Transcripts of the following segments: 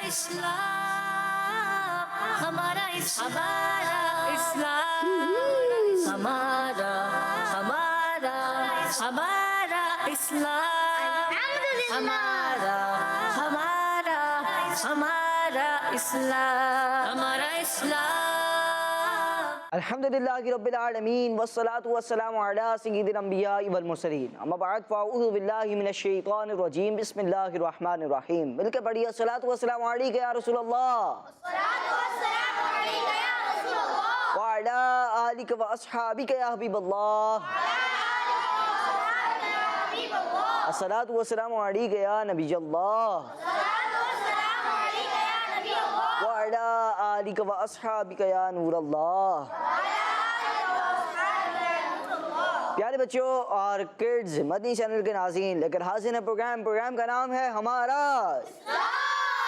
اسلام ہمارا اسلام ہمارا ہمارا اسلام ہمارا اسلام الحمدللہ رب العالمین والصلاة والسلام علی سید الانبیاء والمرسلین اما بعد فاعوذ باللہ من الشیطان الرجیم بسم اللہ الرحمن الرحیم مل کے پڑھیے الصلاة والسلام علیکہ یا رسول اللہ وعلی آلک و اصحابک یا حبیب اللہ الصلاة والسلام علیکہ یا نبی اللہ وعلی آلک و اصحابک یا نور اللہ۔ پیارے بچوں اور کڈز مدنی چینل کے ناظرین لے کر حاضر ہیں پروگرام کا نام ہے ہمارا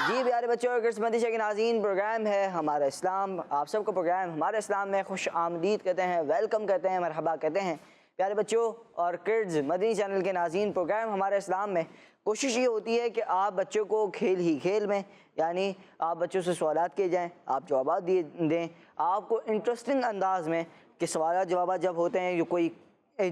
جی پیارے بچوں اور کڈز مدنی چینل کے ناظرین پروگرام ہے ہمارا اسلام۔ آپ سب کو پروگرام ہمارا اسلام میں خوش آمدید کہتے ہیں، ویلکم کہتے ہیں، مرحبا کہتے ہیں۔ پیارے بچوں اور کڈز مدنی چینل کے ناظرین پروگرام ہمارے اسلام میں کوشش یہ ہوتی ہے کہ آپ بچوں کو کھیل ہی کھیل میں، یعنی آپ بچوں سے سوالات کیے جائیں، آپ جوابات دیں، آپ کو انٹرسٹنگ انداز میں کہ سوالات جوابات جب ہوتے ہیں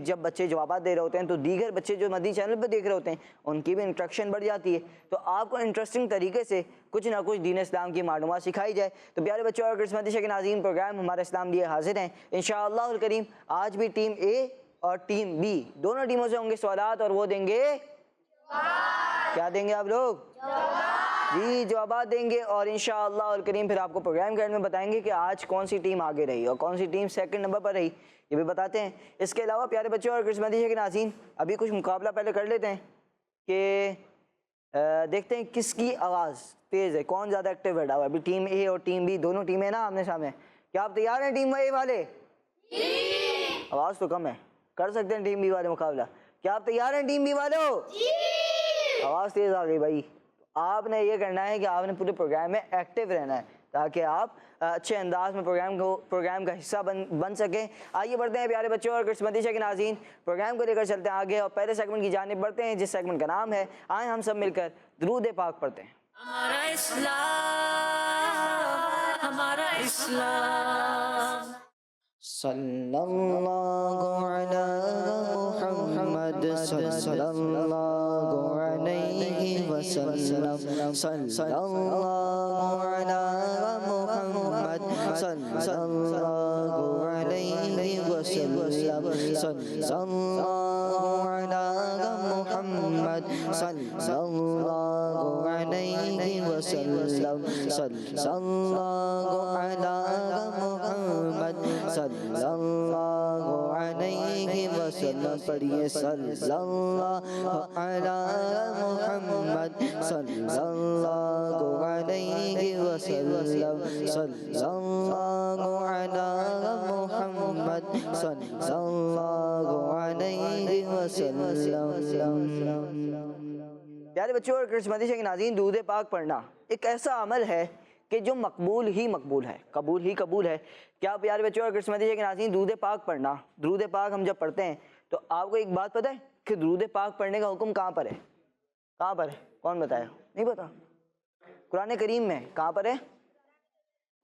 جب بچے جوابات دے رہے ہوتے ہیں تو دیگر بچے جو مدنی چینل پہ دیکھ رہے ہوتے ہیں ان کی بھی انٹریکشن بڑھ جاتی ہے، تو آپ کو انٹرسٹنگ طریقے سے کچھ نہ کچھ دین اسلام کی معلومات سکھائی جائے۔ تو پیارے بچوں اور مدنی چینل کے ناظرین پروگرام ہمارا اسلام لیے حاضر ہیں انشاءاللہ الکریم۔ آج بھی ٹیم اے اور ٹیم بی دونوں ٹیموں سے ہوں گے سوالات اور وہ دیں گے کیا دیں گے آپ لوگ؟ جی جوابات دیں گے، اور انشاءاللہ الکریم پھر آپ کو پروگرام کے اینڈ میں بتائیں گے کہ آج کون سی ٹیم آگے رہی اور کون سی ٹیم سیکنڈ نمبر پر رہی، یہ بھی بتاتے ہیں۔ اس کے علاوہ پیارے بچوں اور مدنی کے ناظرین ابھی کچھ مقابلہ پہلے کر لیتے ہیں کہ دیکھتے ہیں کس کی آواز تیز ہے، کون زیادہ ایکٹیو بیٹھا ہوا ہے۔ ابھی ٹیم اے اور ٹیم بی دونوں ٹیمیں نا آمنے سامنے، کیا آپ تیار ہیں ٹیم اے والے؟ آواز تو کم ہے، کر سکتے ہیں ٹیم بی والے مقابلہ؟ کیا آپ تیار ہیں ٹیم بی والوں؟ آواز تیز آ گئی بھائی۔ آپ نے یہ کرنا ہے کہ آپ نے پورے پروگرام میں ایکٹیو رہنا ہے تاکہ آپ اچھے انداز میں پروگرام کا حصہ بن سکیں۔ آئیے بڑھتے ہیں پیارے بچوں اور مدنی کے ناظرین، پروگرام کو لے کر چلتے ہیں آگے اور پہلے سیگمنٹ کی جانب بڑھتے ہیں جس سیگمنٹ کا نام ہے آئیں ہم سب مل کر درود پاک پڑھتے ہیں۔ ہمارا اسلام صلی اللہ علی محمد صلی اللہ علیہ وسلم، صلی اللہ علی محمد صلی اللہ علیہ وسلم، صلی اللہ علی محمد صلی اللہ علیہ وسلم، صلی اللہ علی محمد صلی اللہ علیہ وسلم۔ پڑھیے صلی اللہ علی محمد صلی اللہ علیہ وسلم، صلی اللہ علی محمد صلی اللہ علیہ وسلم۔ پیارے بچوں اور مدنی کے ناظرین، درود پاک پڑھنا ایک ایسا عمل ہے کہ جو مقبول ہی مقبول ہے، قبول ہی قبول ہے۔ کیا پیارے بچوں اور مدنی کے ناظرین درود پاک پڑھنا، درود پاک ہم جب پڑھتے ہیں تو آپ کو ایک بات پتہ ہے کہ درود پاک پڑھنے کا حکم کہاں پر ہے؟ کہاں پر ہے؟ کون بتایا؟ نہیں پتا؟ قرآن کریم میں کہاں پر ہے؟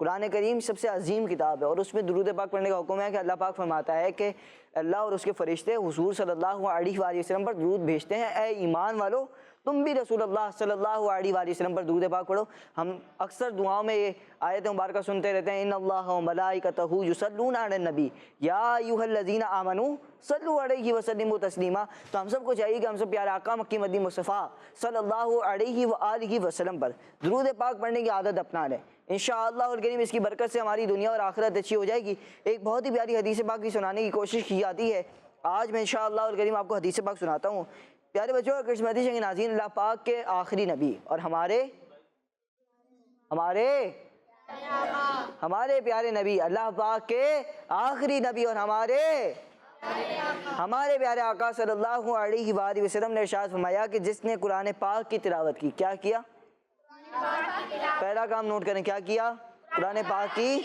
قرآن کریم سب سے عظیم کتاب ہے اور اس میں درود پاک پڑھنے کا حکم ہے کہ اللہ پاک فرماتا ہے کہ اللہ اور اس کے فرشتے حضور صلی اللہ علیہ وآلہ وسلم پر درود بھیجتے ہیں، اے ایمان والو تم بھی رسول اللہ صلی اللہ علیہ وآلہ وسلم پر درود پاک پڑھو۔ ہم اکثر دعاؤں میں یہ آیت مبارکہ سنتے رہتے ہیں، ان اللہ و ملائکتہ یصلون علی النبی یا ایھا الذین آمنوا صلوا علیہ وسلموا تسلیما۔ تو ہم سب کو چاہیے کہ ہم سب پیارے آقا مکی مدنی مصطفیٰ صلی اللہ علیہ وآلہ وسلم پر درود پاک پڑھنے کی عادت اپنا لیں۔ انشاءاللہ الکریم اس کی برکت سے ہماری دنیا اور آخرت اچھی ہو جائے گی۔ ایک بہت ہی پیاری حدیث پاک کی سنانے کی کوشش کی جاتی ہے، آج میں انشاءاللہ الکریم آپ کو حدیث پاک سناتا ہوں۔ پیارے بچوں اور مدنی کے ناظرین، اللہ پاک کے آخری نبی اور ہمارے پیارے نبی، اللہ پاک کے آخری نبی اور ہمارے پیارے آقا صلی اللہ علیہ وآلہ وسلم نے ارشاد فرمایا کہ جس نے قرآن پاک کی تلاوت کی، کیا کیا؟ پہلا کام نوٹ کریں، کیا کیا؟ قرآن پاک کی،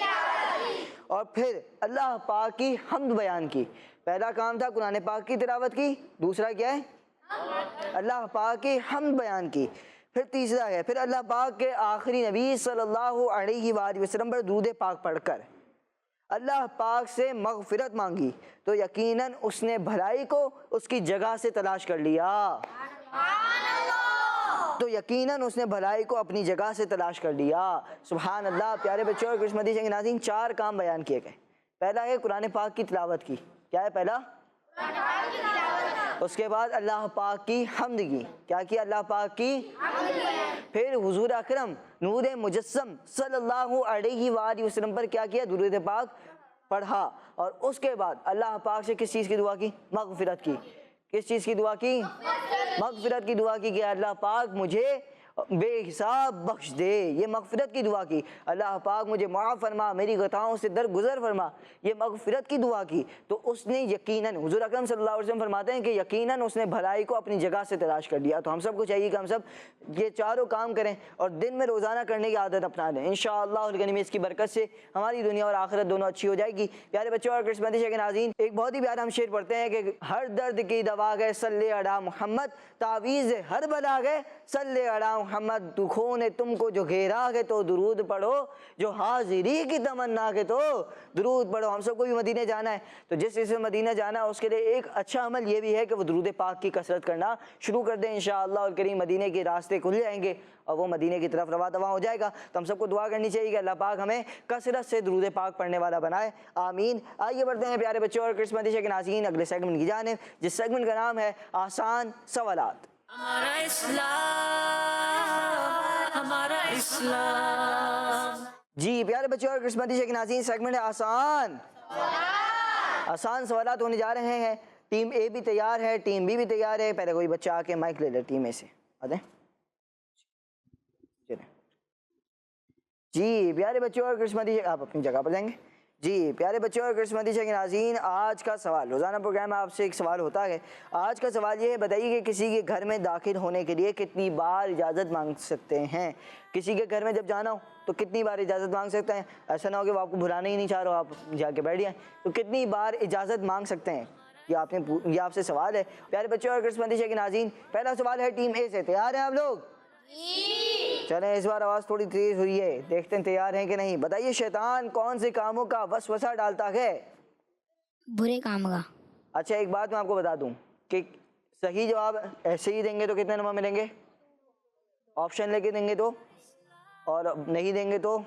اور پھر اللہ پاک کی حمد بیان کی۔ پہلا کام تھا قرآن پاک کی تلاوت کی، دوسرا کیا ہے؟ اللہ پاک کی حمد بیان کی۔ پھر تیسرا ہے، پھر اللہ پاک کے آخری نبی صلی اللہ علیہ وآلہ وسلم پر درود پاک پڑھ کر اللہ پاک سے مغفرت مانگی تو یقیناً اس نے بھلائی کو اس کی جگہ سے تلاش کر لیا، تو یقیناً اس نے بھلائی کو اپنی جگہ سے تلاش کر لیا۔ سبحان اللہ۔ پیارے بچوں اور کرسمتی کے ناظرین، 4 کام بیان کیے گئے۔ پہلا ہے قرآن پاک کی تلاوت کی، کیا ہے پہلا؟ اس کے بعد اللہ پاک کی حمد کی، کیا کیا؟ اللہ پاک کی حمد کی۔ پھر حضور اکرم نور مجسم صلی اللہ علیہ وآلہ وسلم پر کیا کیا؟ درود پاک پڑھا، اور اس کے بعد اللہ پاک سے کس چیز کی دعا کی؟ مغفرت کی۔ کس چیز کی دعا کی؟ مغفرت کی دعا کی کہ اللہ پاک مجھے بے حساب بخش دے، یہ مغفرت کی دعا کی۔ اللہ پاک مجھے معاف فرما، میری خطاؤں سے درگزر فرما، یہ مغفرت کی دعا کی۔ تو اس نے یقیناً، حضور اکرم صلی اللہ علیہ وسلم فرماتے ہیں کہ یقیناً اس نے بھلائی کو اپنی جگہ سے تلاش کر لیا۔ تو ہم سب کو چاہیے کہ ہم سب یہ 4 کام کریں اور دن میں روزانہ کرنے کی عادت اپنا لیں۔ انشاءاللہ الغنیم اس کی برکت سے ہماری دنیا اور آخرت دونوں اچھی ہو جائے گی۔ پیارے بچوں اور کرسمتی کے ناظرین، ایک بہت ہی پیارا ہم شعر پڑھتے ہیں کہ ہر درد کی دوا گئے صلی علی محمد، تعویذ ہر بلا گئے صلی علی محمد، دکھوں نے تم کو جو گھیرا ہے تو درود پڑھو، جو حاضری کی تمنا کے تو درود پڑھو۔ ہم سب کو بھی مدینے جانا ہے، تو جس سے مدینہ جانا ہے اس کے لیے ایک اچھا عمل یہ بھی ہے کہ وہ درود پاک کی کثرت کرنا شروع کر دیں۔ انشاءاللہ الکریم مدینے کے راستے کھل جائیں گے اور وہ مدینے کی طرف رواں دواں ہو جائے گا۔ تو ہم سب کو دعا کرنی چاہیے کہ اللہ پاک ہمیں کثرت سے درود پاک پڑھنے والا بنائے، آمین۔ آئیے بڑھتے ہیں پیارے بچوں اور کرسمتی کے ناظرین اگلے سیگمنٹ کی جانب، جس سیگمنٹ کا نام ہے آسان سوالات۔ ہمارا اسلام، ہمارا اسلام۔ جی پیارے بچوں اور کرسمتی کے ناظرین، سیگمنٹ ہے آسان سوالات ہونے جا رہے ہیں۔ ٹیم اے بھی تیار ہے، ٹیم بی بھی تیار ہے۔ پہلے کوئی بچہ آ کے مائک لے لے ٹیم اے سے، آتے ہیں جی۔ پیارے بچوں اور کرسمتی، آپ اپنی جگہ پر جائیں گے جی۔ پیارے بچوں اور کرسمتی کے ناظرین، آج کا سوال، روزانہ پروگرام میں آپ سے ایک سوال ہوتا ہے۔ آج کا سوال یہ ہے، بتائیے کہ کسی کے گھر میں داخل ہونے کے لیے کتنی بار اجازت مانگ سکتے ہیں؟ کسی کے گھر میں جب جانا ہو تو کتنی بار اجازت مانگ سکتے ہیں؟ ایسا نہ ہو کہ وہ آپ کو بلانا ہی نہیں چاہ رہا ہو، آپ جا کے بیٹھ جائیں، تو کتنی بار اجازت مانگ سکتے ہیں؟ یہ آپ سے سوال ہے پیارے بچوں اور کرسمتی کے ناظرین۔ پہلا سوال ہے ٹیم اے سے، تیار ہیں آپ لوگ؟ چلیں اس بار آواز تھوڑی تیز ہوئی ہے، دیکھتے ہیں تیار ہیں کہ نہیں۔ بتائیے شیطان کون سے کاموں کا وسوسہ ڈالتا ہے؟ برے کام کا۔ اچھا ایک بات میں آپ کو بتا دوں کہ صحیح جواب ایسے ہی دیں گے تو کتنے نمبر ملیں گے؟ آپشن لے کے دیں گے تو، اور نہیں دیں گے تو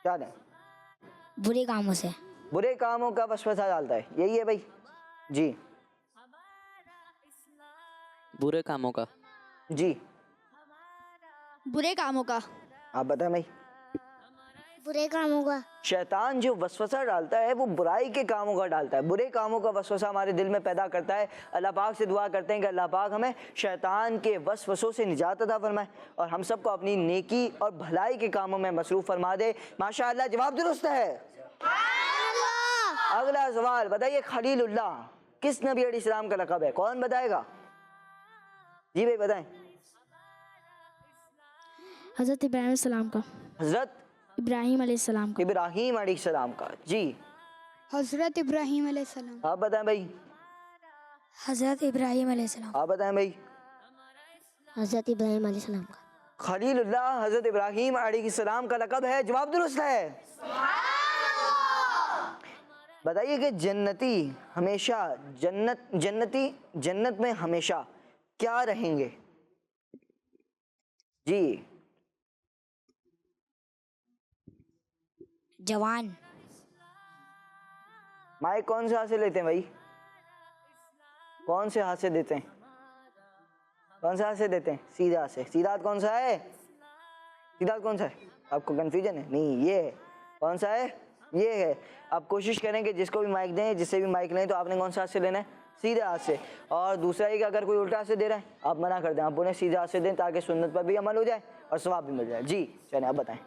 کیا دیں؟ برے کاموں سے۔ برے کاموں کا وسوسہ ڈالتا ہے، یہی ہے بھائی جی۔ برے کاموں کا۔ جی برے کاموں کا۔ آپ بتائیں بھائی۔ برے کاموں کا۔ شیطان جو وسوسہ ڈالتا ہے وہ برائی کے کاموں کا ڈالتا ہے، برے کاموں کا وسوسہ ہمارے دل میں پیدا کرتا ہے۔ اللہ پاک سے دعا کرتے ہیں کہ اللہ پاک ہمیں شیطان کے وسوسوں سے نجات عطا فرمائے اور ہم سب کو اپنی نیکی اور بھلائی کے کاموں میں مصروف فرما دے۔ ماشاءاللہ جواب درست ہے۔ اگلا سوال، بتائیے خلیل اللہ کس نبی علیہ السلام کا لقب ہے؟ کون بتائے گا؟ جی بھائی بتائیں۔ حضرت ابراہیم علیہ السلام کا۔ حضرت ابراہیم علیہ السلام کا۔ ابراہیم علیہ السلام کا، جی حضرت ابراہیم علیہ السلام۔ آپ بتائیں بھائی۔ حضرت ابراہیم علیہ السلام۔ آپ بتائیں بھائی۔ حضرت ابراہیم علیہ السلام کا۔ خلیل اللہ حضرت ابراہیم علیہ السلام کا لقب ہے، جواب درست ہے۔ بتائیے کہ جنتی ہمیشہ جنت میں ہمیشہ کیا رہیں گے؟ جی جوان۔ مائک کون سے ہاتھ سے لیتے ہیں بھائی؟ کون سے ہاتھ سے دیتے ہیں؟ کون سے ہاتھ سے دیتے ہیں؟ سیدھا ہاتھ سے۔ سیدھا ہاتھ کون سا ہے؟ سیدھا ہاتھ کون سا ہے؟ آپ کو کنفیوژن ہے؟ نہیں، یہ ہے۔ کون سا ہے؟ یہ ہے۔ آپ کوشش کریں کہ جس کو بھی مائک دیں، جس سے بھی مائک لیں، تو آپ نے کون سا ہاتھ سے لینا ہے؟ سیدھا ہاتھ سے۔ اور دوسرا یہ کہ اگر کوئی الٹا ہاتھ سے دے رہا ہے آپ منع کر دیں، آپ انہیں سیدھا ہاتھ سے دیں تاکہ سنت پر بھی عمل ہو جائے اور ثواب بھی مل جائے۔ جی چلیں آپ بتائیں۔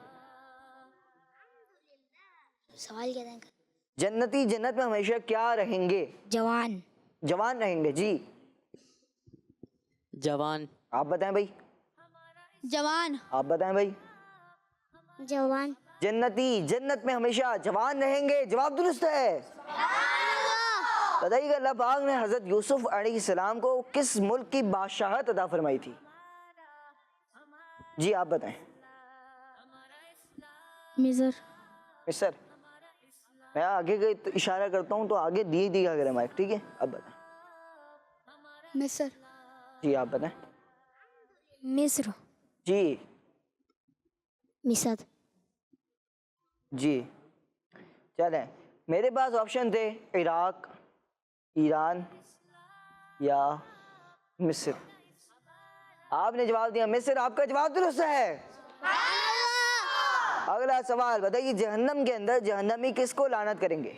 سوال کیا تھا؟ جنتی جنت میں ہمیشہ کیا رہیں گے؟ جوان۔ جوان رہیں گے، جی جوان۔ آپ بتائیں بھائی۔ جوان۔ آپ بتائیں بھائی۔ جوان۔ جنتی جنت میں ہمیشہ جوان رہیں گے، جواب درست ہے۔ بتائیے کہ اللہ پاک نے حضرت یوسف علیہ السلام کو کس ملک کی بادشاہت عطا فرمائی تھی؟ جی آپ بتائیں. مصر. مصر. میں آگے کا اشارہ کرتا ہوں تو آگے دیا کریں مائک, ٹھیک ہے. اب بتائیں. مصر. جی آپ بتائیں. مصر. جی. مصر. جی چلیں, میرے پاس آپشن تھے عراق, ایران یا مصر. آپ نے جواب دیا مصر, آپ کا جواب درست ہے. اگلا سوال بتائیے, جہنم کے اندر جہنمی کس کو لعنت کریں گے؟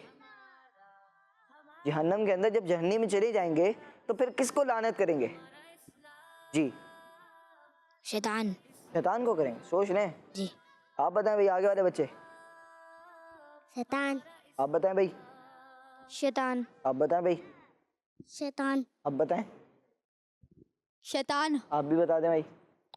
جہنم کے اندر جب جہنم میں چلے جائیں گے تو پھر کس کو لعنت کریں گے؟ جی شیطان. شیطان کو کریں گے, سوچ لیں. جی. آپ بتائیں بھائی, آگے والے بچے شیطان. آپ بتائیں بھائی. شیطان. آپ بتائیں بھائی. شیطان. آپ بتائیں. شیطان. آپ بھی بتا دیں بھائی.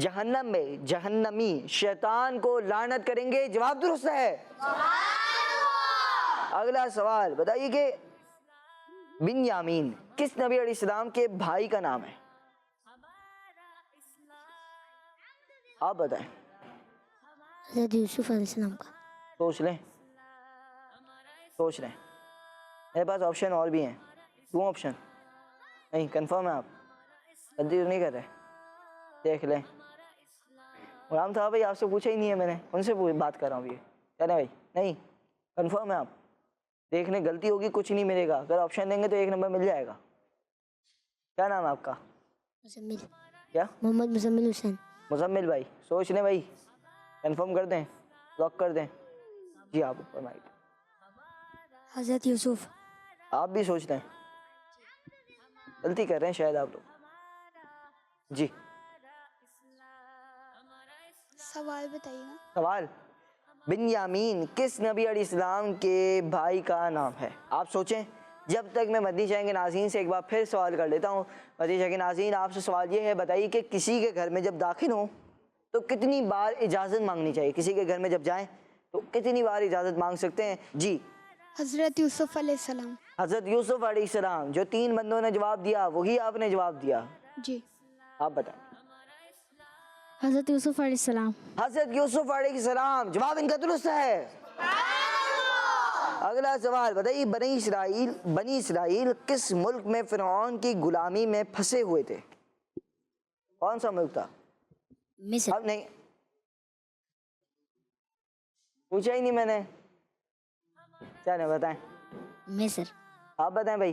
جہنم میں جہنمی شیطان کو لعنت کریں گے, جواب درست ہے. اگلا سوال بتائیے کہ بنیامین کس نبی علیہ السلام کے بھائی کا نام ہے؟ آپ بتائیں. حضرت یوسف علیہ السلام کا. سوچ لیں, سوچ لیں. میرے پاس آپشن اور بھی ہیں, 2 آپشن. نہیں کنفرم ہے آپ؟ جلدی نہیں کر رہے, دیکھ لیں. غلام صاحب بھائی آپ سے پوچھا ہی نہیں ہے میں نے, ان سے بات کر رہا ہوں. یہ چلیں بھائی, نہیں کنفرم ہے آپ؟ دیکھ لیں, غلطی ہوگی کچھ نہیں ملے گا, اگر آپشن دیں گے تو 1 نمبر مل جائے گا. کیا نام ہے آپ کا؟ مزمل. کیا؟ محمد مزمل حسین. مزمل بھائی. سوچ لیں بھائی, کنفرم کر دیں, لاک کر دیں. جی آپ اوپر مائک. حضرت یوسف. آپ بھی سوچ لیں, غلطی کر رہے ہیں شاید آپ لوگ. جی سوال بتائیے گا. سوال, بنیامین کس نبی علیہ السلام کے بھائی کا نام ہے؟ آپ سوچیں جب تک میں مدنی چینل کے ناظرین سے ایک بار پھر سوال کر لیتا ہوں. مدنی چینل کے ناظرین آپ سے سوال یہ ہے, بتائیے کہ کسی کے گھر میں جب داخل ہوں تو کتنی بار اجازت مانگنی چاہیے؟ کسی کے گھر میں جب جائیں تو کتنی بار اجازت مانگ سکتے ہیں؟ جی حضرت یوسف علیہ السلام. حضرت یوسف علیہ السلام. جو 3 بندوں نے جواب دیا وہی آپ نے جواب دیا. جی. آپ بتائیں. حضرت یوسف علیہ السلام. حضرت یوسف علیہ السلام, جواب ان کا درست ہے. اگلا سوال بتائیے, بنی اسرائیل کس ملک میں فرعون کی غلامی میں پھنسے ہوئے تھے؟ کون سا ملک تھا؟ مصر. اب نہیں پوچھا ہی نہیں میں نے. چلیں بتائیں. مصر. آپ بتائیں بھائی.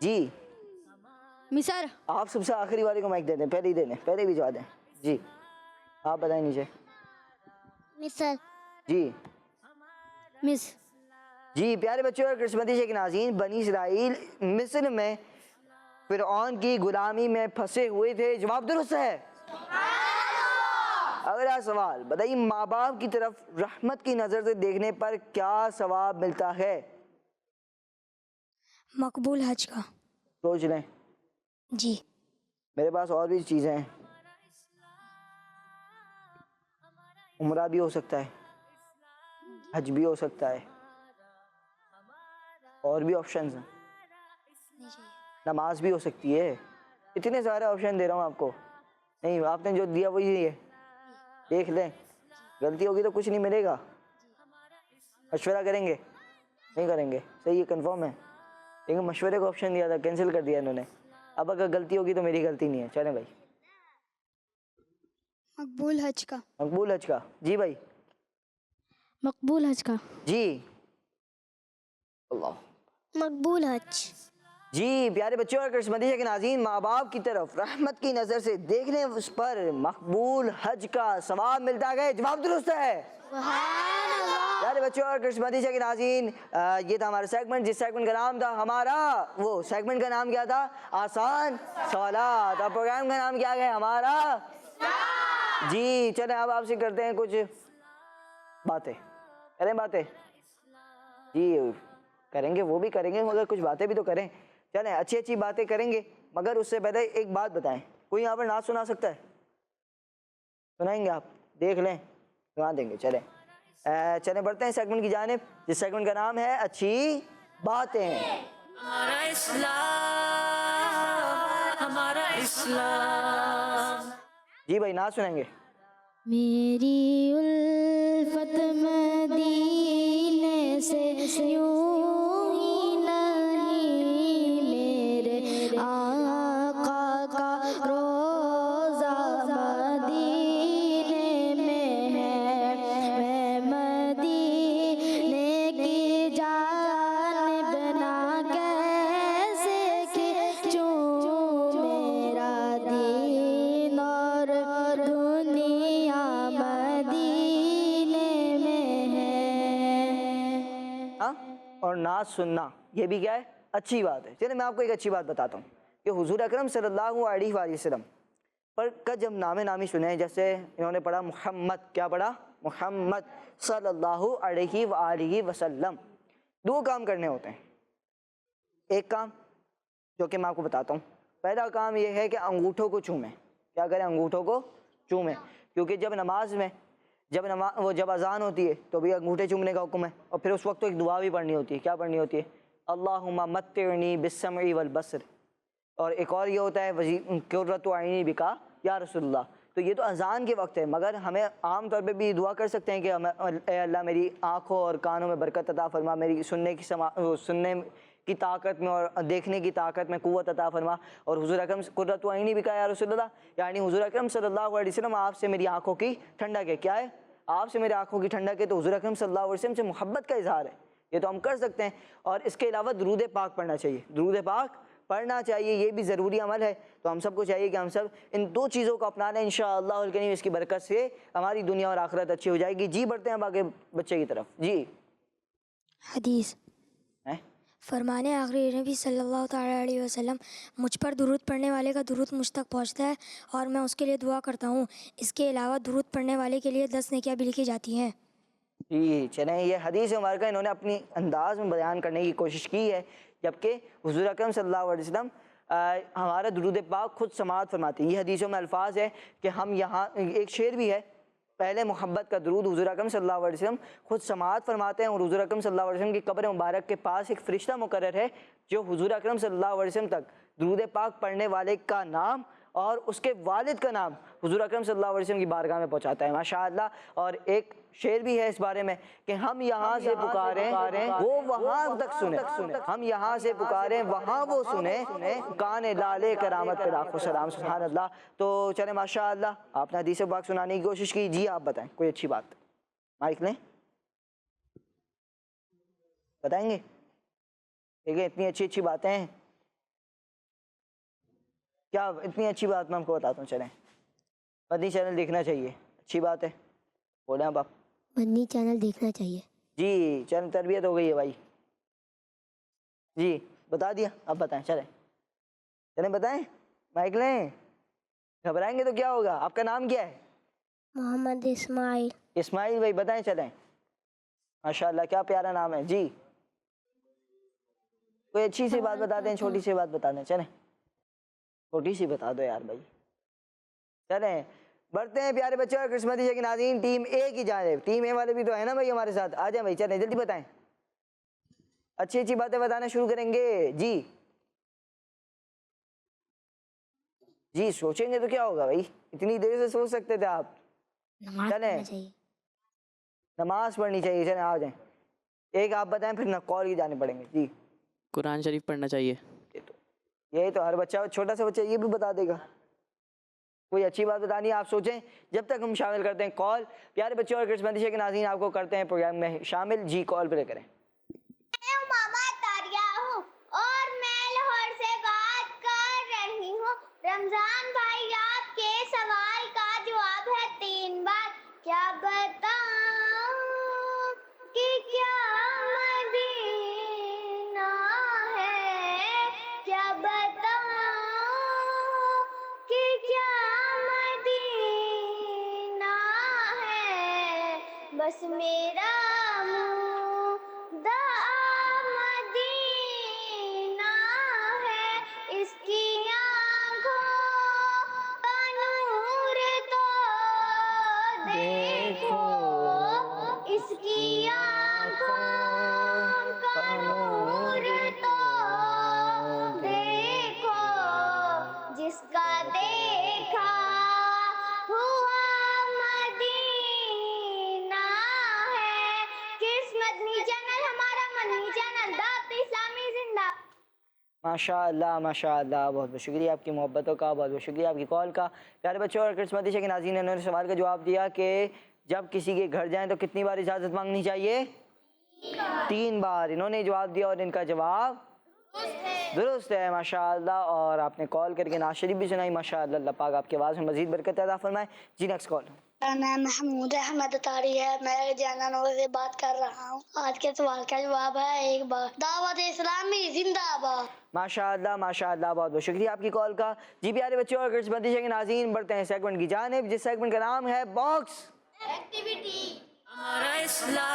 جی مصر. آپ سب سے آخری والے کو مائک دے دیں, پہلے ہی دے دیں, پہلے بھی جواب دیں. جی آپ بتائیں نیچے. مصر. جی مصر. جی پیارے بچوں اور قسمتی شیخ ناظرین, بنی اسرائیل مصر میں فرعون کی غلامی میں پھنسے ہوئے تھے, جواب درست ہے. اگلا سوال بتائیے, ماں باپ کی طرف رحمت کی نظر سے دیکھنے پر کیا ثواب ملتا ہے؟ مقبول حج کا. سوچ لیں. جی. میرے پاس اور بھی چیزیں ہیں, عمرہ بھی ہو سکتا ہے, حج بھی ہو سکتا ہے, اور بھی آپشنز ہیں, نماز بھی ہو سکتی ہے. اتنے سارے آپشن دے رہا ہوں آپ کو. نہیں آپ نے جو دیا وہی ہے, دیکھ لیں. غلطی ہوگی تو کچھ نہیں ملے گا. مشورہ کریں گے؟ نہیں کریں گے, صحیح ہے, کنفرم ہے. لیکن مشورے کو آپشن دیا تھا, کینسل کر دیا انہوں نے. اب اگر غلطی ہوگی تو میری غلطی نہیں ہے. چلیں بھائی. مقبول حج کا. مقبول حج کا. جی بھائی. مقبول حج کا. جی اللہ. مقبول حج. جی پیارے بچوں اور قسمتی کے ناظرین, ماں باپ کی طرف رحمت کی نظر سے دیکھنے اس پر مقبول حج کا ثواب ملتا ہے, جواب درست ہے. پیارے بچوں اور قسمتی کے ناظرین, یہ تھا ہمارا سیگمنٹ, جس سیگمنٹ کا نام تھا ہمارا, وہ سیگمنٹ کا نام کیا تھا؟ آسان سوالات. اور پروگرام کا نام کیا ہے ہمارا؟ جی چلیں اب آپ سے کرتے ہیں کچھ باتیں. کریں باتیں؟ جی کریں گے, وہ بھی کریں گے, مگر کچھ باتیں بھی تو کریں. چلیں اچھی اچھی باتیں کریں گے, مگر اس سے پہلے ایک بات بتائیں. کوئی یہاں پر نعت سنا سکتا ہے؟ سنائیں گے آپ؟ دیکھ لیں, سنا دیں گے. چلیں بڑھتے ہیں سیگمنٹ کی جانب, جس سیگمنٹ کا نام ہے اچھی باتیں. ہمارا اسلام, ہمارا اسلام. جی بھائی نعت سنیں گے. میری الفت مدینے سے یوں ہی نہیں، میرے آقا کا روزہ مدینے میں ہے، میں مدینے کی جانب نہ کیسے کھنچوں، میرا دین اور دنیا مدینے میں ہے. ہاں اور نعت سننا یہ بھی کیا ہے؟ اچھی بات ہے. چلیں میں آپ کو ایک اچھی بات بتاتا ہوں کہ حضور اکرم صلی اللہ علیہ وآلہ وسلم پر کا جب نام نامی سنے، جیسے انہوں نے پڑھا محمد، کیا پڑھا؟ محمد صلی اللہ علیہ وآلہ وسلم. دو کام کرنے ہوتے ہیں. ایک کام جو کہ میں آپ کو بتاتا ہوں، پہلا کام یہ ہے کہ انگوٹھوں کو چومیں. کیا کریں؟ انگوٹھوں کو چومیں. کیونکہ جب نماز میں جب اذان ہوتی ہے تو بھی انگوٹھے چومنے کا حکم ہے، اور پھر اس وقت تو ایک دعا بھی پڑھنی ہوتی ہے. کیا پڑھنی ہوتی ہے؟ اللہم متعنی بالسمع والبصر. اور ایک اور یہ ہوتا ہے قرۃ عینی بکا یا رسول اللہ. تو یہ تو اذان کے وقت ہے، مگر ہمیں عام طور پہ بھی دعا کر سکتے ہیں کہ اے اللہ میری آنکھوں اور کانوں میں برکت عطا فرما، میری سننے کی طاقت میں اور دیکھنے کی طاقت میں قوت عطا فرما. اور حضور اکرم قرۃ عینی بکا یا رسول اللہ، یعنی حضور اکرم صلی اللہ علیہ وسلم آپ سے میری آنکھوں کی ٹھنڈک ہے. کیا ہے؟ آپ سے میری آنکھوں کی ٹھنڈک ہے. تو حضور اکرم صلی اللہ علیہ وسلم سے محبت کا اظہار ہے، یہ تو ہم کر سکتے ہیں. اور اس کے علاوہ درود پاک پڑھنا چاہیے. درود پاک پڑھنا چاہیے، یہ بھی ضروری عمل ہے. تو ہم سب کو چاہیے کہ ہم سب ان دو چیزوں کو اپنا لیں. انشاءاللہ الکریم اس کی برکت سے ہماری دنیا اور آخرت اچھی ہو جائے گی. جی بڑھتے ہیں اب آگے بچے کی طرف. جی حدیث فرمانے آخری نبی صلی اللہ تعالیٰ علیہ وسلم، مجھ پر درود پڑھنے والے کا درود مجھ تک پہنچتا ہے اور میں اس کے لیے دعا کرتا ہوں. اس کے علاوہ درود پڑھنے والے کے لیے 10 نیکیاں بھی لکھی جاتی ہیں. جی چلیں، یہ حدیث مبارکہ انہوں نے اپنی انداز میں بیان کرنے کی کوشش کی ہے، جبکہ حضور اکرم صلی اللہ علیہ وسلم ہمارا درود پاک خود سماعت فرماتے ہیں. یہ حدیثوں میں الفاظ ہے کہ ہم یہاں ایک شعر بھی ہے، پہلے محبت کا درود حضور اکرم صلی اللہ علیہ وسلم خود سماعت فرماتے ہیں. اور حضور اکرم صلی اللہ علیہ وسلم کی قبر مبارک کے پاس ایک فرشتہ مقرر ہے جو حضور اکرم صلی اللہ علیہ وسلم تک درود پاک پڑھنے والے کا نام اور اس کے والد کا نام حضور اکرم صلی اللہ علیہ وسلم کی بارگاہ میں پہنچاتا ہے. ماشاءاللہ. اور ایک شعر بھی ہے اس بارے میں کہ ہم یہاں سے پکاریں وہ وہاں تک سنیں، ہم یہاں سے پکاریں وہاں وہ سنیں، کان لالے کرامت پہ لاکھوں سلام. سبحان اللہ. تو چلیں ماشاءاللہ آپ نے حدیث پاک سنانے کی کوشش کی. جی آپ بتائیں کوئی اچھی بات، مائک لیں، بتائیں گے. دیکھیں اتنی اچھی اچھی باتیں ہیں، کیا اتنی اچھی بات میں ہم کو بتاتا ہوں. چلیں مدنی چینل دیکھنا چاہیے، اچھی بات ہے. بولیں اب آپ. مدنی چینل دیکھنا چاہیے. جی چینل تربیت ہو گئی ہے بھائی. جی بتا دیا، اب بتائیں. چلیں بتائیں، مائک لیں. گھبرائیں گے تو کیا ہوگا؟ آپ کا نام کیا ہے؟ محمد اسماعیل. اسماعیل بھائی بتائیں. چلیں ماشاءاللہ کیا پیارا نام ہے. جی کوئی اچھی سی بات بتا دیں، چھوٹی سی بات بتا دیں. چلیں چھوٹی سی بتا دو یار بھائی. چلیں بڑھتے ہیں پیارے بچے اور قسمتی کے ناظرین ٹیم اے کی جانب. ٹیم اے والے بھی تو ہے نا بھائی ہمارے ساتھ، آ جائیں بھائی. چلیں جلدی بتائیں، اچھی اچھی باتیں بتانا شروع کریں گے. جی سوچیں گے تو کیا ہوگا بھائی، اتنی دیر سے سوچ سکتے تھے آپ. چلیں نماز پڑھنی چاہیے. چلیں آ جائیں. ایک آپ بتائیں پھر کال کی جانے پڑیں گے. جی قرآن شریف پڑھنا چاہیے. یہی تو ہر بچہ، چھوٹا سا بچہ یہ بھی بتا دے گا. کوئی اچھی بات بتانی ہے آپ سوچیں جب تک ہم شامل کرتے ہیں کال. پیارے بچوں اور قسمتی کے ناظرین آپ کو کرتے ہیں پروگرام میں شامل. جی کال پہ کریں. میں ماما تاریا ہوں اور میں لاہور سے بات کر رہی ہوں. رمضان بھائی آپ کے سوال کا جواب ہے 3 بار. کیا بتاؤں کہ کیا مدینہ ہے، کیا بتاؤں کہ کیا مدینہ ہے، بس میرا مدعا مدینہ ہے. اس کی آنکھوں کا نور تو دیکھو، اس کی آنکھوں کا نور تو دیکھو، جس کا دیکھا ماشاء اللہ ماشاء اللہ، بہت بہت شکریہ آپ کی محبتوں کا، بہت بہت شکریہ آپ کی کال کا۔ پیارے بچوں اور کرسمس مدیشہ کے ناظرین، انہوں نے سوال کا جواب دیا کہ جب کسی کے گھر جائیں تو کتنی بار اجازت مانگنی چاہیے؟ 3 بار۔ انہوں نے جواب دیا اور ان کا جواب درست ہے ماشاءاللہ، اور آپ نے کال کر کے نعت شریف بھی سنائی ماشاءاللہ۔ اللہ پاک آپ کی آواز میں مزید برکت عطا فرمائے۔ جی نیکسٹ کال۔ میرا نام محمود احمد اتاری ہے، میں جانا نور سے بات کر رہا ہوں۔ آج کے سوال کا جواب ہے 1 بار۔ دعوت اسلامی زندہ باد۔ ماشاءاللہ ماشاءاللہ، بہت بہت شکریہ آپ کی کال کا۔ جی پیارے بچوں اور کرسمس مدیشہ کے ناظرین، بڑھتے ہیں سیگمنٹ کی جانب، جس سیگمنٹ کا نام ہے باکس ہمارا اسلام،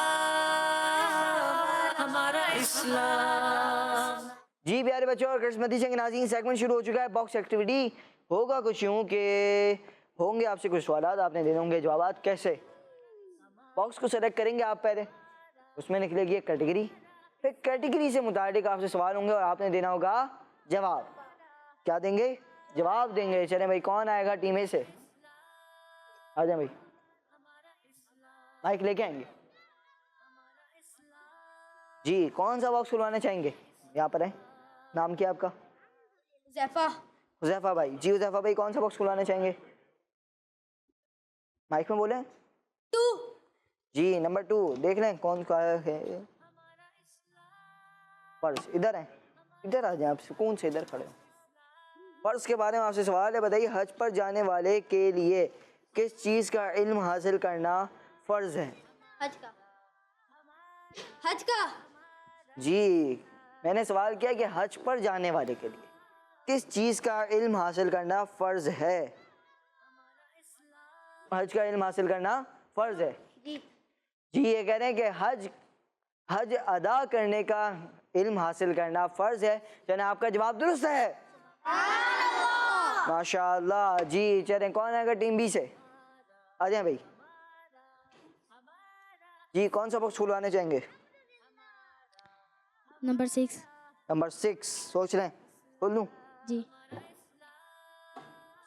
ہمارا اسلام۔ جی پیارے بچوں اور کرسمس مدیشہ کے ناظرین، سیگمنٹ شروع ہو چکا ہے باکس ایکٹیویٹی۔ ہوگا کچھ یوں کہ ہوں گے آپ سے کچھ سوالات، آپ نے دینے ہوں گے جوابات۔ کیسے؟ باکس کو سلیکٹ کریں گے آپ پہلے، اس میں نکلے گی ایک کیٹیگری، پھر کیٹیگری سے متعلق آپ سے سوال ہوں گے اور آپ نے دینا ہوگا جواب۔ کیا دیں گے؟ جواب دیں گے۔ چلیں بھائی، کون آئے گا ٹیم اے سے؟ آ جائیں بھائی، مائک لے کے آئیں گے۔ جی کون سا باکس کھلوانا چاہیں گے؟ یہاں پر ہیں، نام کیا آپ کا؟ حذیفہ۔ حذیفہ بھائی۔ جی حذیفہ بھائی، کون سا باکس کھلوانا چاہیں گے؟ مائک میں بولیں۔ 2۔ جی نمبر 2 دیکھ لیں کون کا ہے۔ فرض ادھر ہیں، ادھر آ جائیں آپ، سکون سے ادھر کھڑے ہو۔ فرض کے بارے میں آپ سے سوال ہے، بتائیے حج پر جانے والے کے لیے کس چیز کا علم حاصل کرنا فرض ہے؟ حج کا۔ حج کا۔ جی میں نے سوال کیا کہ حج پر جانے والے کے لیے کس چیز کا علم حاصل کرنا فرض ہے؟ حج کا علم حاصل کرنا فرض ہے۔ جی یہ کہہ رہے ہیں کہ حج ادا کرنے کا علم حاصل کرنا فرض ہے۔ چلیں آپ کا جواب درست ہے ماشاءاللہ۔ جی چلیں کون آئے گا ٹیم بی سے؟ آ جائیں بھائی۔ جی کون سا باکس کھلوانے چاہیں گے؟ نمبر 6۔ نمبر 6 سوچ لیں، کھول لوں؟ جی۔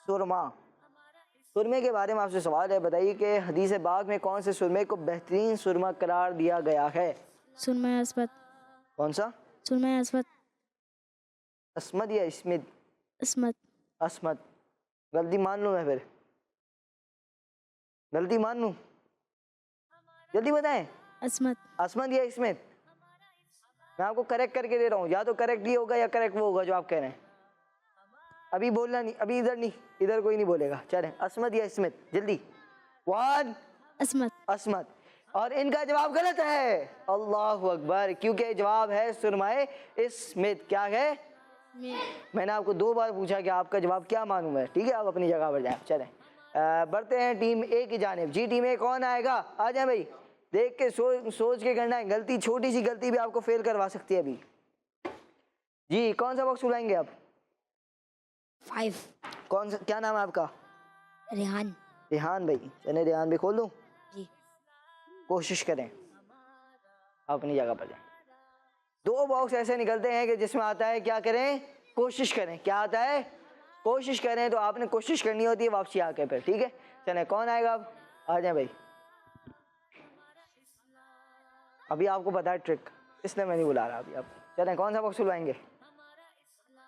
سرما۔ سرمے کے بارے میں آپ سے سوال ہے، بتائیے کہ حدیث پاک میں کون سے سرمے کو بہترین سرما قرار دیا گیا ہے؟ سرمہ اسود۔ کون سا؟ سرمہ اسود۔ اسمد یا اسمد؟ اسمت۔ اسمد۔ غلطی مان لوں میں، پھر غلطی مان لوں؟ جلدی بتائیں۔ اسمت۔ اسمد یا اسمت؟ میں آپ کو کریکٹ کر کے دے رہا ہوں، یا تو کریکٹ یہ ہوگا یا کریکٹ وہ ہوگا جو آپ کہہ رہے ہیں۔ ابھی بولنا نہیں، ابھی ادھر نہیں، ادھر کوئی نہیں بولے گا۔ چلیں اسمد یا اسمت، جلدی۔ 1 اسمت۔ اسمت۔ اور ان کا جواب غلط ہے۔ اللہ اکبر، کیونکہ جواب ہے سرمائے اسمت۔ کیا ہے؟ میں نے آپ کو 2 بار پوچھا کہ آپ کا جواب کیا معلوم ہے، ٹھیک ہے؟ آپ اپنی جگہ پر جائیں۔ چلیں بڑھتے ہیں ٹیم اے کی جانب۔ جی ٹیم اے کون آئے گا؟ آ جائیں بھائی، دیکھ کے سوچ کے کرنا ہے، غلطی چھوٹی سی غلطی بھی آپ کو فیل کروا سکتی ہے ابھی۔ جی کون سا باکس کھلائیں گے آپ؟ 5۔ کون سا، کیا نام ہے آپ کا؟ ریحان۔ ریحان بھائی۔ چلیں ریحان بھی کھول دوں؟ جی۔ کوشش کریں، آپ اپنی جگہ پر جائیں۔ 2 باکس ایسے نکلتے ہیں کہ جس میں آتا ہے کیا کریں؟ کوشش کریں۔ کیا آتا ہے؟ کوشش کریں۔ تو آپ نے کوشش کرنی ہوتی ہے واپسی آ کے پھر، ٹھیک ہے؟ چلیں کون آئے گا اب؟ آ جائیں بھائی۔ ابھی آپ کو پتا ہے ٹرک، اس لیے میں نہیں بلا رہا ابھی آپ۔ چلیں کون سا باکس کھلوائیں گے؟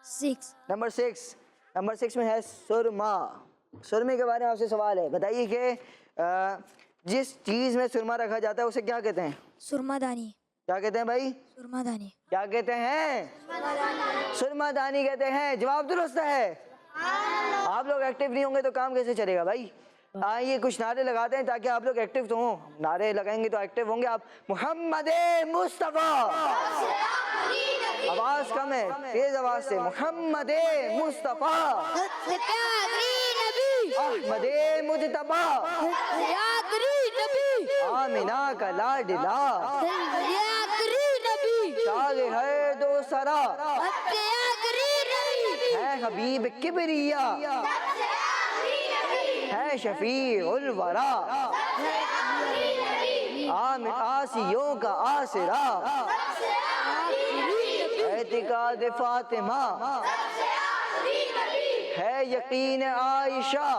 6۔ نمبر 6۔ نمبر 6 میں ہے سرما۔ سرمے کے بارے میں آپ سے سوال ہے، بتائیے کہ جس چیز میں سرما رکھا جاتا ہے اسے کیا کہتے ہیں؟ سرما دانی۔ کیا کہتے ہیں بھائی؟ سرما دانی۔ کیا کہتے ہیں؟ سرما دانی کہتے ہیں۔ جواب درست ہے۔ آپ لوگ ایکٹیو نہیں ہوں گے تو کام کیسے چلے گا بھائی؟ آئیے کچھ نعرے لگاتے ہیں تاکہ آپ لوگ ایکٹیو تو ہوں۔ نعرے لگائیں گے تو ایکٹیو ہوں گے آپ۔ محمد مصطفیٰ، آواز کم ہے، تیز آواز سے۔ محمد مصطفیٰ، احمد مجتبیٰ، آمینہ کا لاڈلا، شاہ ہے دو سرا، ہے حبیب کبریا، ہے شفیع الورا، آسیوں کا آسرا، اعتقاد فاطمہ، ہے یقین عائشہ،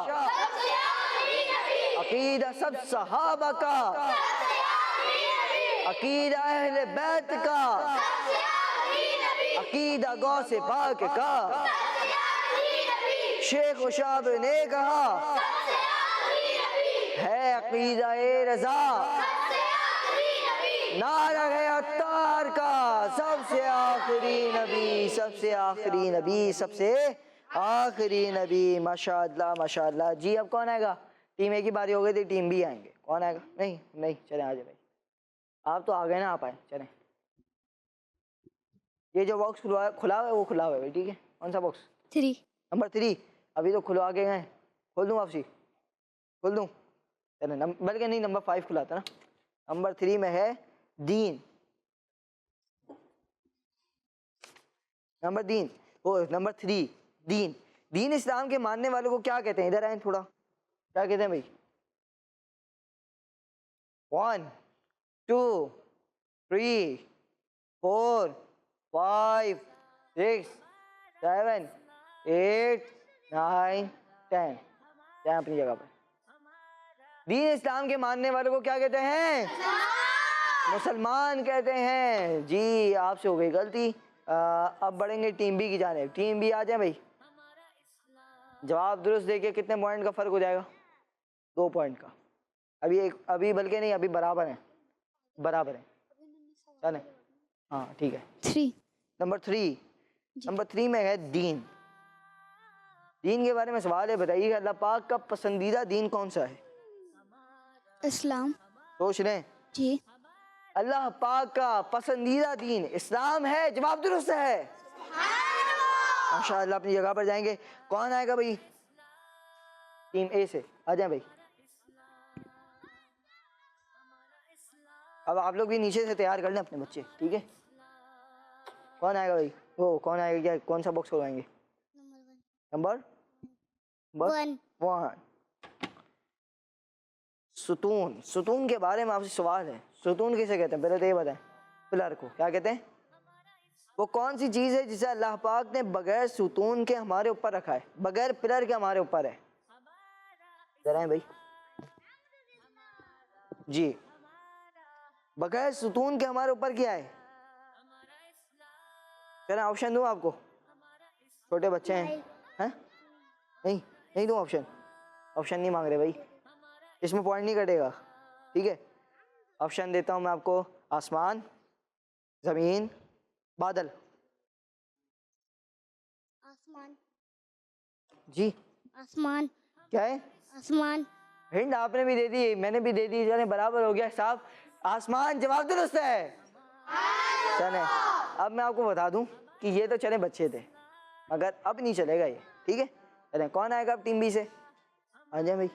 عقیدہ سب صحابہ کا، عقیدہ اہل بیت کا، عقیدہ غوث پاک کا شیخ و شاب نے کہا ہے عقیدہ رضا نعرہ ہے عطار کا سب سے آخری نبی سب سے آخری نبی سب سے آخری نبی ماشاءاللہ ماشاءاللہ. جی اب کون آئے گا؟ ٹیم اے کی باری ہو گئی تھی ٹیم بی آئیں گے. کون آئے گا؟ نہیں چلیں آ جائیں بھائی آپ تو آ گئے نا آپ آئیں چلیں. یہ جو باکس کھلا ہوا ہے وہ کھلا ہوا ہے بھائی ٹھیک ہے. کون سا باکس؟ 3. نمبر 3. ابھی تو کھلوا کے گئے کھول دوں واپسی کھول دوں چلیں بلکہ نہیں نمبر 5 کھلا تھا نا. نمبر 3 میں ہے دین. نمبر 3 دین. دین اسلام کے ماننے والوں کو کیا کہتے ہیں؟ ادھر آئیں تھوڑا. کیا کہتے ہیں بھائی؟ 1 2 3 4 5 6 7 8 9 10. جائیں اپنی جگہ پر. دین اسلام کے ماننے والوں کو کیا کہتے ہیں؟ مسلمان کہتے ہیں. جی آپ سے ہو گئی غلطی. اب بڑھیں گے ٹیم بی کی جانب. ٹیم بی آ جائیں بھائی. جواب درست دے کے کتنے پوائنٹ کا فرق ہو جائے گا؟ 2 پوائنٹ کا. ابھی بلکہ نہیں ابھی برابر ہیں چلیں ہاں ٹھیک ہے. 3. نمبر 3 میں ہے دین. دین کے بارے میں سوال ہے بتائیے اللہ پاک کا پسندیدہ دین کون سا ہے؟ اسلام. سوچ لیں. جی. اللہ پاک کا پسندیدہ دین اسلام ہے. جواب درست ہے. ماشاءاللہ اپنی جگہ پر جائیں گے. کون آئے گا بھائی ٹیم اے سے؟ آ جائیں بھائی. اب آپ لوگ بھی نیچے سے تیار کر لیں اپنے بچے ٹھیک ہے. کون آئے گا بھائی؟ کون آئے گا؟ کیا کون سا باکس کھلوائیں گے؟ نمبر 1. ستون کے بارے میں آپ سے سوال ہے. ستون کسے کہتے ہیں؟ پہلے تو یہ بتائیں. پلر کو کیا کہتے ہیں؟ وہ کون سی چیز ہے جسے اللہ پاک نے بغیر ستون کے ہمارے اوپر رکھا ہے؟ بغیر پلر کے ہمارے اوپر ہے. ذرا بھائی جی بغیر ستون کے ہمارے اوپر کیا ہے؟ ذرا آپشن دوں آپ کو. چھوٹے بچے ہیں نہیں دوں آپشن نہیں مانگ رہے بھائی. اس میں پوائنٹ نہیں کٹے گا ٹھیک ہے. آپشن دیتا ہوں میں آپ کو. آسمان، زمین، بادل. آسمان. جی آسمان. کیا ہے؟ آسمان. ہنٹ آپ نے بھی دے دی میں نے بھی دے دی چلیں برابر ہو گیا صاحب. آسمان جواب درست ہے. چلیں اب میں آپ کو بتا دوں کہ یہ تو چلیں بچے تھے مگر اب نہیں چلے گا یہ ٹھیک ہے. چلیں کون آئے گا اب ٹیم بی سے؟ آ جائیں بھائی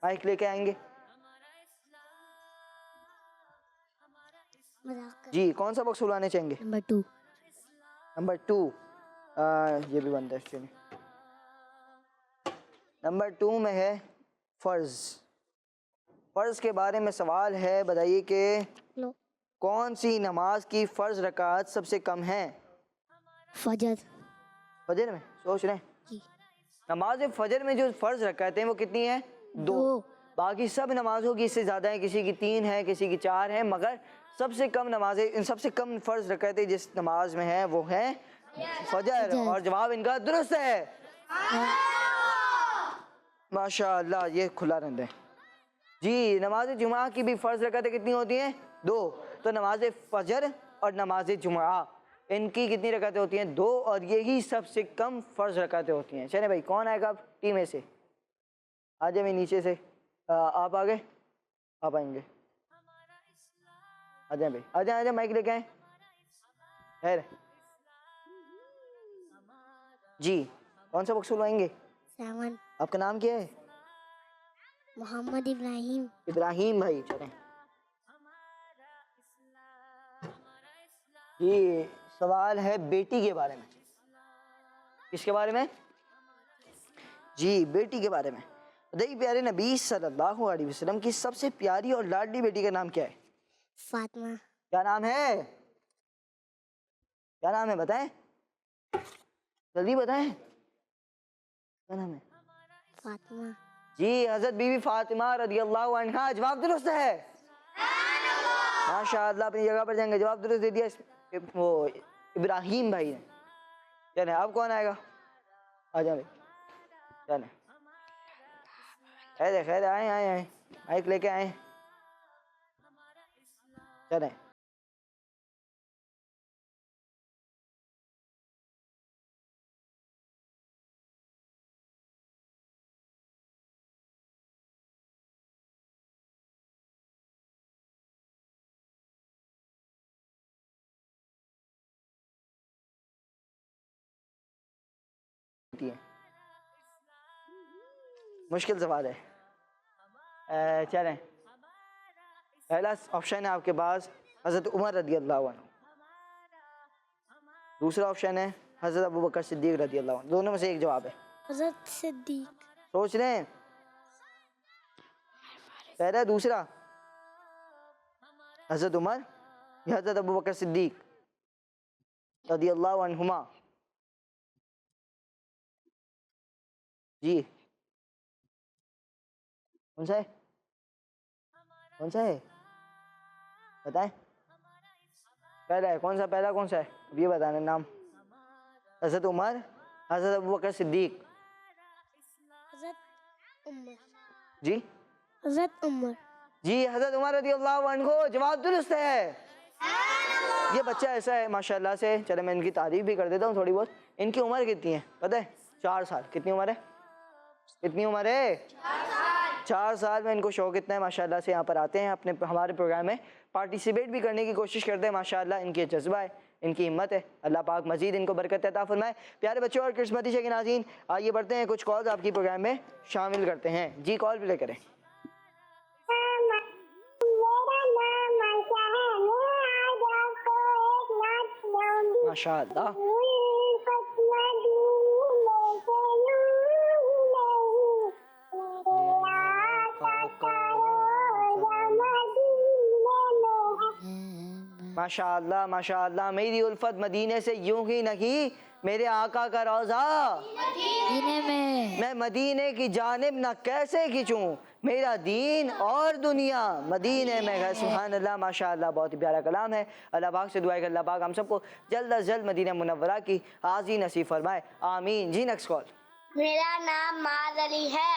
مائک لے کے آئیں گے. جی کون سا باکس کھلوانے چاہیں گے؟ نمبر 2. یہ بھی بنتا ہے. نمبر 2 میں ہے فرض. فرض کے بارے میں سوال ہے بتائیے کہ کون سی نماز کی فرض رکعت سب سے کم ہے؟ فجر میں. سوچ رہے ہیں نماز فجر میں جو فرض رکعتیں ہیں وہ کتنی ہیں؟ 2. باقی سب نمازوں کی اس سے زیادہ ہیں. کسی کی 3 ہے کسی کی 4 ہے مگر سب سے کم نمازیں ان سب سے کم فرض رکعتیں جس نماز میں ہیں وہ ہیں فجر. اور جواب ان کا درست ہے. ماشاءاللہ یہ کھلا رہنے دیں. جی نماز جمعہ کی بھی فرض رکعتیں کتنی ہوتی ہیں؟ 2. تو نماز فجر اور نماز جمعہ ان کی کتنی رکعتیں ہوتی ہیں؟ 2. اور یہی سب سے کم فرض رکعتیں ہوتی ہیں. چلیں بھائی کون آئے گا اب ٹیم اے سے؟ آ جائیں میں نیچے سے. آپ آگے آپ آئیں گے. آ جائیں بھائی آ جائیں مائک لے کے آئیں. خیر جی کون سا باکس کھلوائیں گے؟ آپ کا نام کیا ہے؟ محمد ابراہیم. ابراہیم بھائی. چلیں یہ سوال ہے بیٹی کے بارے میں. کس کے بارے میں؟ جی بیٹی کے بارے میں. بتائیے پیارے نبی صلی اللہ علیہ وسلم کی سب سے پیاری اور لاڈلی بیٹی کا نام کیا ہے؟ فاطمہ. کیا نام ہے؟ کیا نام ہے بتائیں جلدی بتائیں. کیا نام ہے؟ فاطمہ. جی حضرت بی بی فاطمہ رضی اللہ عنہا. جواب درست ہے. ماشاءاللہ اپنی جگہ پر جائیں گے. جواب درست دے دیا وہ ابراہیم بھائی نے. چلیں اب کون آئے گا؟ آ جائیں بھائی، چلیں خیر ہے خیر ہے، آئیں آئیں آئیں، مائک لے کے آئیں، چلیں مشکل سوال ہے، چلیں پہلا آپشن ہے آپ کے پاس حضرت عمر رضی اللہ عنہ، دوسرا آپشن ہے حضرت ابوبکر صدیق رضی اللہ عنہ، دونوں میں سے ایک جواب ہے۔ حضرت صدیق۔ سوچ رہے ہیں پہلا دوسرا حضرت عمر یا حضرت ابوبکر صدیق رضی اللہ عنہما؟ جی کون سا ہے، کون سا ہے بتائیں، پہلا ہے کون سا، پہلا کون سا ہے اب یہ بتانا نام؟ حضرت عمر، حضرت ابوبکر صدیق؟ حضرت عمر۔ جی حضرت عمر۔ جی حضرت عمر رضی اللہ عنہ، جواب درست ہے۔ یہ بچہ ایسا ہے ماشاءاللہ سے، چلے میں ان کی تعریف بھی کر دیتا ہوں تھوڑی بہت۔ ان کی عمر کتنی ہے پتہ ہے؟ 4 سال۔ کتنی عمر ہے؟ کتنی عمر ہے؟ 4 سال میں ان کو شوق اتنا ہے ماشاءاللہ سے، یہاں پر آتے ہیں اپنے ہمارے پروگرام میں پارٹیسپیٹ بھی کرنے کی کوشش کرتے ہیں ماشاءاللہ، ان کی جذبہ ہے، ان کی ہمت ہے، اللہ پاک مزید ان کو برکت عطا فرمائے۔ پیارے بچوں اور قسمتی کے ناظرین، آئیے بڑھتے ہیں، کچھ کالز آپ کی پروگرام میں شامل کرتے ہیں۔ جی کال پلے کریں۔ ماشاءاللہ ماشاءاللہ ماشاءاللہ، میری الفت مدینے سے یوں ہی نہیں، میرے آقا کا روضہ مدینے میں مدینے کی جانب نہ کیسے کھینچوں، میرا دین اور دنیا مدینے میں ہے۔ سبحان اللہ، ماشاءاللہ، بہت ہی پیارا کلام ہے۔ اللہ پاک سے دعا ہے کہ اللہ پاک ہم سب کو جلد از جلد مدینہ منورہ کی حاضری نصیب فرمائے، آمین۔ جی نیکسٹ کال۔ میرا نام معاذ علی ہے،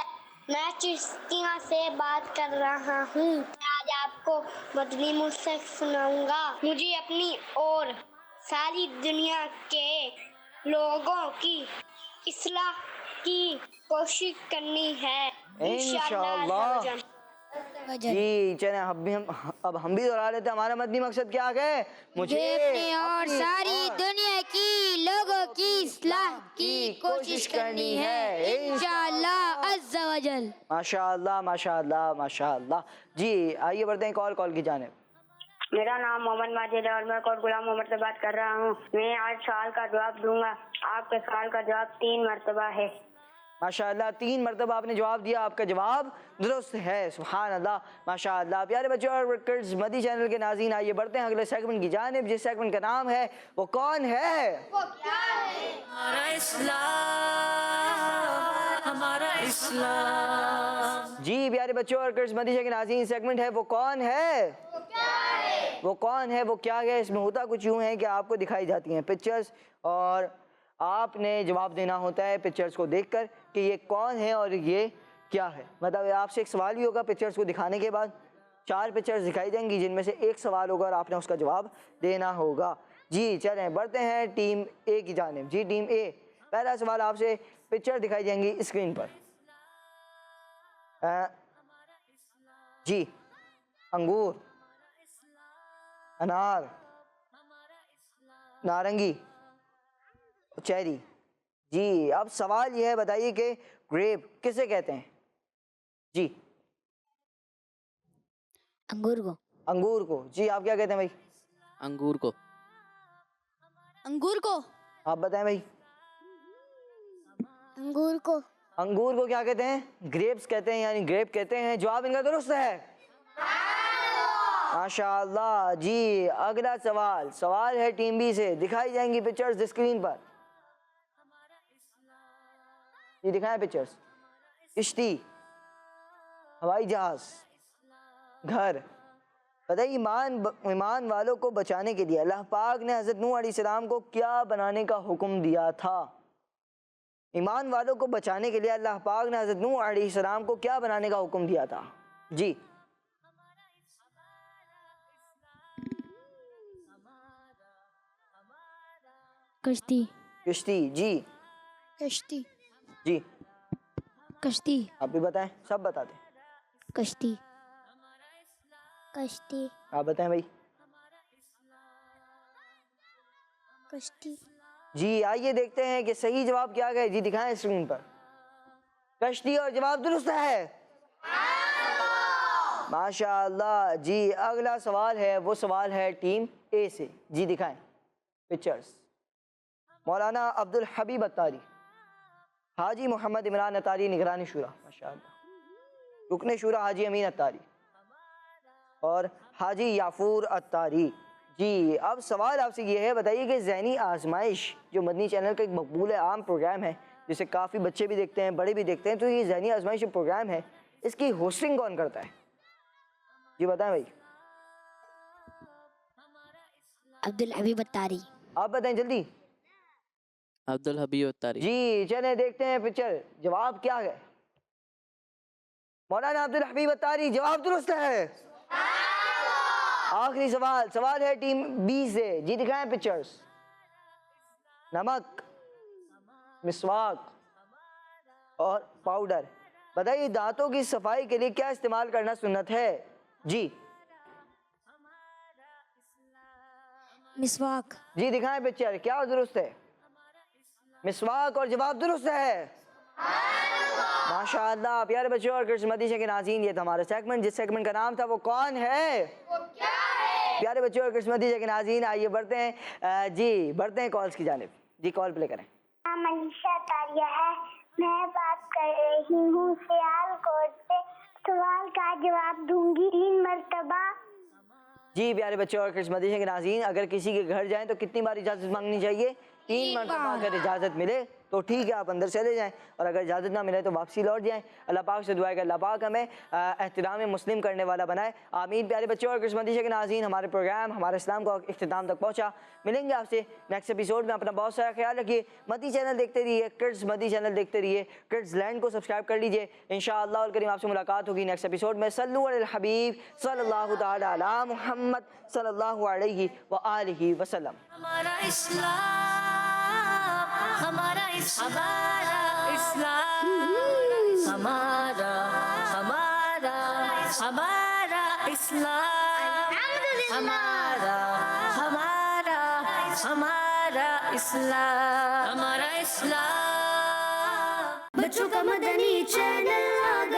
میں چشتیاں سے بات کر رہا ہوں۔ آج آپ کو مدنی مصحف سناؤں گا۔ مجھے اپنی اور ساری دنیا کے لوگوں کی اصلاح کی کوشش کرنی ہے انشاءاللہ۔ جی چلیں اب ہم بھی دہرا لیتے ہیں، ہمارا مدنی مقصد کیا ہے؟ مجھے اپنی اور ساری دنیا کی لوگوں کی اصلاح کی کوشش کرنی ہے انشاءاللہ عز و جل۔ ماشاءاللہ ماشاءاللہ ماشاءاللہ۔ جی آئیے بڑھتے ہیں کال کی جانب۔ میرا نام محمد ماجد ہے اور میں کوٹ غلام محمد سے بات کر رہا ہوں۔ میں آج سوال کا جواب دوں گا۔ آپ کے سوال کا جواب 3 مرتبہ ہے۔ ماشاءاللہ 3 مرتبہ آپ نے جواب دیا، آپ کا جواب درست ہے، سبحان اللہ ماشاءاللہ۔ پیارے بچوں اور ورکرز، مدی چینل کے ناظرین، آئیے بڑھتے ہیں اگلے سیگمنٹ کی جانب، جس سیگمنٹ کا نام ہے وہ کون ہے؟ ہمارا اسلام، ہمارا اسلام۔ جی پیارے بچوں اور ورکرز، مدی چینل کے ناظرین، سیگمنٹ ہے وہ کون ہے؟ وہ کون ہے، وہ کیا ہے؟ اس میں ہوتا کچھ یوں ہے کہ آپ کو دکھائی جاتی ہیں پکچرز اور آپ نے جواب دینا ہوتا ہے پکچرز کو دیکھ کر کہ یہ کون ہے اور یہ کیا ہے۔ مطلب آپ سے ایک سوال بھی ہوگا پکچرز کو دکھانے کے بعد، 4 پکچرز دکھائی دیں گی جن میں سے ایک سوال ہوگا اور آپ نے اس کا جواب دینا ہوگا۔ جی چلیں بڑھتے ہیں ٹیم اے کی جانب۔ جی ٹیم اے، پہلا سوال آپ سے، پکچر دکھائی دیں گی اسکرین پر۔ جی انگور، انار، نارنگی، چیری۔ جی اب سوال یہ ہے، بتائیے کہ گریپ کسے کہتے ہیں؟ جی انگور کو۔ انگور کو۔ جی آپ کیا کہتے ہیں بھائی؟ انگور کو۔ انگور کو۔ آپ بتائیں بھائی۔ انگور کو۔ انگور کو کیا کہتے ہیں؟ گریپس کہتے ہیں، یعنی گریپ کہتے ہیں۔ جواب ان کا درست ہے، ماشاءاللہ۔ جی اگلا سوال ہے ٹیم بی سے، دکھائی جائیں گی پکچرز اسکرین پر۔ یہ دکھائیں پکچرز، کشتی، ہوائی جہاز، گھر، بتائیے ایمان والوں کو بچانے کے لیے اللہ پاک نے حضرت نوح علیہ السلام کو کیا بنانے کا حکم دیا تھا؟ ایمان والوں کو بچانے کے لیے اللہ پاک نے حضرت نوح علیہ السلام کو کیا بنانے کا حکم دیا تھا؟ جی کشتی کشتی. جی کشتی جی کشتی آپ بھی بتائیں, سب بتاتے ہیں. کشتی کشتی آپ بتائیں بھائی. کشتی. جی آئیے دیکھتے ہیں کہ صحیح جواب کیا گئے. جی دکھائیں اسکرین پر. کشتی, اور جواب درست ہے. ماشاء اللہ. جی اگلا سوال ہے, وہ سوال ہے ٹیم اے سے. جی دکھائیں پکچرز. مولانا عبدالحبیب اتاری, حاجی محمد عمران اتاری نگران شورا, ماشاء اللہ, رکن شورا حاجی امین اتاری, اور حاجی یافور اتاری. جی اب سوال آپ سے یہ ہے, بتائیے کہ ذہنی آزمائش جو مدنی چینل کا ایک مقبول عام پروگرام ہے جسے کافی بچے بھی دیکھتے ہیں, بڑے بھی دیکھتے ہیں, تو یہ ذہنی آزمائش جو پروگرام ہے اس کی ہوسٹنگ کون کرتا ہے؟ جی بتائیں بھائی. عبدالحبیب اتاری. آپ بتائیں جلدی. عبدالحبیب اتاری. جی چلیں دیکھتے ہیں پکچر, جواب کیا ہے؟ مولانا عبدالحبیب اتاری, جواب درست ہے. آخری سوال, سوال ہے ٹیم بی سے. جی دکھائیں پکچرز. نمک, مسواک اور پاؤڈر. بتائیے دانتوں کی صفائی کے لیے کیا استعمال کرنا سنت ہے؟ جی مسواک. جی دکھائیں پکچر, کیا درست ہے؟ مسواک, اور جواب درست ہے. ماشاءاللہ. پیارے بچوں اور کرسمس مدیشہ کے ناظرین, یہ تھا ہمارا سیگمنٹ. جس سیگمنٹ کا نام تھا وہ کون ہے؟ پیارے بچوں اور کرسمس مدیشہ کے ناظرین, آئیے بڑھتے ہیں. جی بڑھتے ہیں کالز کی جانب. جی کال پلے کریں. منیشا تاریہ ہے, میں بات کر رہی ہوں سیالکوٹ سے. سوال کا جواب دوں گی 3 مرتبہ. جی پیارے بچوں اور کرسمس مدیشہ کے ناظرین, اگر کسی کے گھر جائیں تو کتنی بار اجازت مانگنی چاہیے؟ 3 مرتبہ. اگر اجازت ملے تو ٹھیک ہے, آپ اندر چلے جائیں, اور اگر اجازت نہ ملے تو واپسی لوٹ جائیں. اللہ پاک سے دعا ہے کہ اللہ پاک ہمیں احترام مسلم کرنے والا بنائے, آمین. پیارے بچوں اور کرسمس مدیشہ کے ناظرین, ہمارے پروگرام ہمارے اسلام کو اختتام تک پہنچا. ملیں گے آپ سے نیکسٹ ایپیسوڈ میں. اپنا بہت سارا خیال رکھیے. مدی چینل دیکھتے رہیے, کرڈز مدی چینل دیکھتے رہیے, کرڈز لینڈ کو سبسکرائب کر لیجیے. انشاءاللہ الکریم آپ سے ملاقات ہوگی نیکسٹ ایپیسوڈ میں. صلو علی الحبیب صلی اللہ تعالی علی محمد صلی اللہ علیہ وآلہ وسلم. ہمارا اسلام, ہمارا اسلام, ہمارا ہمارا اسلام, ہمارا اسلام, ہمارا اسلام. بچوں کا مدنی چینل آ گیا.